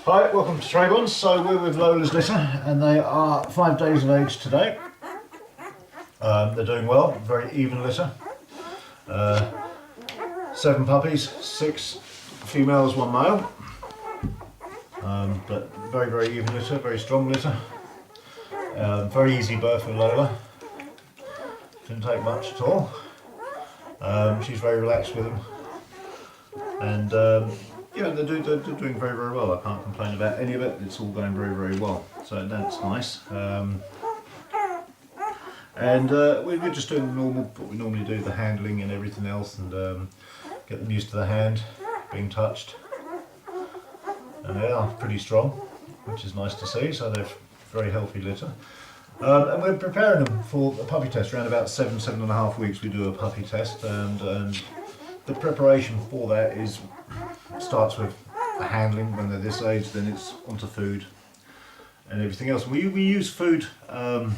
Hi, welcome to TREBONS. So we're with Lola's litter and they are 5 days of age today. They're doing well, very even litter. 7 puppies, 6 females, 1 male. But very, very even litter, very strong litter. Very easy birth with Lola. Didn't take much at all. She's very relaxed with them. And yeah, they're doing very, very well. I can't complain about any of it. It's all going very, very well. So that's nice. We're just doing what we normally do, the handling and everything else, and get them used to the hand being touched. And they are pretty strong, which is nice to see. So they're very healthy litter. And we're preparing them for a puppy test. Around about 7.5 weeks we do a puppy test, and the preparation for that starts with the handling when they're this age, then it's onto food and everything else. We use food to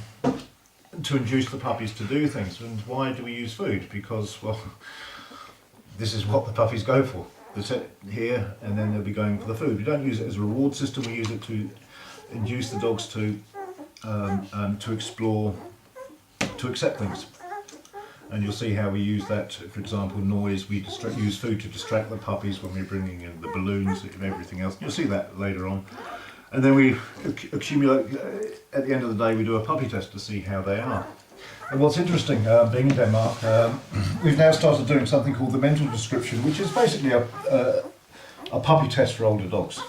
induce the puppies to do things. And why do we use food? Because, well, this is what the puppies go for. They sit here and then they'll be going for the food. We don't use it as a reward system, we use it to induce the dogs to explore, to accept things. And you'll see how we use that. For example, noise, we use food to distract the puppies when we're bringing in the balloons and everything else. You'll see that later on. And then we accumulate, at the end of the day we do a puppy test to see how they are. And what's interesting, being in Denmark, we've now started doing something called the mental description, which is basically a puppy test for older dogs,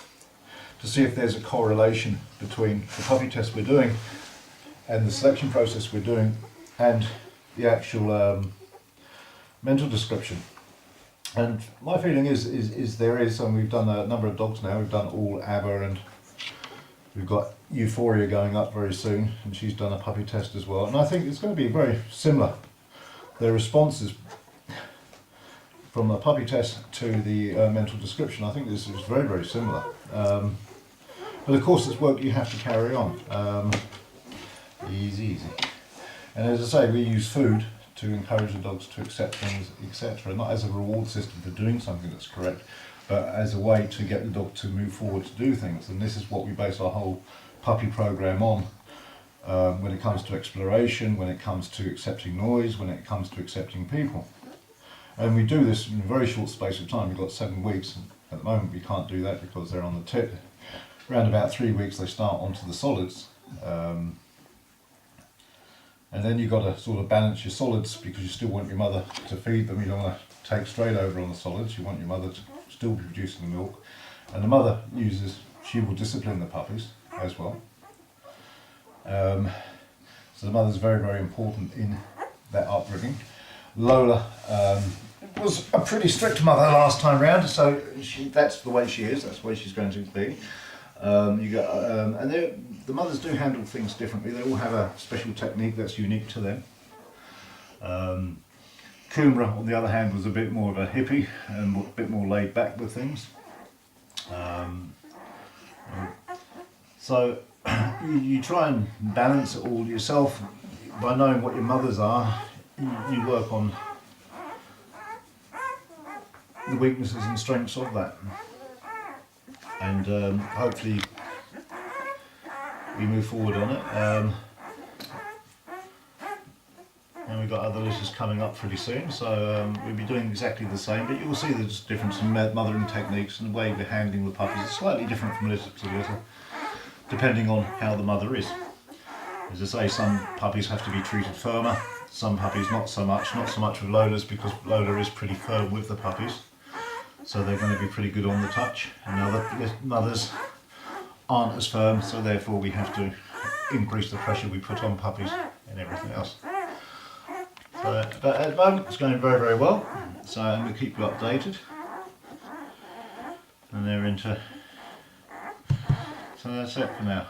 to see if there's a correlation between the puppy test we're doing and the selection process we're doing and the actual mental description. And my feeling is there is, and we've done a number of dogs now. We've done all ABBA, and we've got Euphoria going up very soon, and she's done a puppy test as well. And I think it's going to be very similar. Their responses from the puppy test to the mental description, I think this is very, very similar. But of course it's work you have to carry on. Easy. And as I say, we use food to encourage the dogs to accept things, etc. Not as a reward system for doing something that's correct, but as a way to get the dog to move forward to do things. And this is what we base our whole puppy program on, when it comes to exploration, when it comes to accepting noise, when it comes to accepting people. And we do this in a very short space of time. We've got 7 weeks. At the moment we can't do that because they're on the tip. Around about 3 weeks they start onto the solids. And then you've got to sort of balance your solids, because you still want your mother to feed them. You don't want to take straight over on the solids. You want your mother to still be producing the milk. And the mother she will discipline the puppies as well. So the mother's very, very important in that upbringing. Lola was a pretty strict mother last time round, so that's the way she is, that's the way she's going to be. The mothers do handle things differently. They all have a special technique that's unique to them. Kumra, on the other hand, was a bit more of a hippie and a bit more laid back with things. So you try and balance it all yourself by knowing what your mothers are. You work on the weaknesses and strengths of that, and hopefully we move forward on it. And we've got other litters coming up pretty soon, so we'll be doing exactly the same, but you'll see there's a difference in mothering techniques and the way we're handling the puppies. It's slightly different from litter to litter, depending on how the mother is. As I say, some puppies have to be treated firmer, some puppies not so much with Lola's, because Lola is pretty firm with the puppies, so they're going to be pretty good on the touch, and other mothers aren't as firm, so therefore we have to increase the pressure we put on puppies and everything else. So, but at the moment it's going very, very well, so I'm going to keep you updated. And they're into, so that's it for now.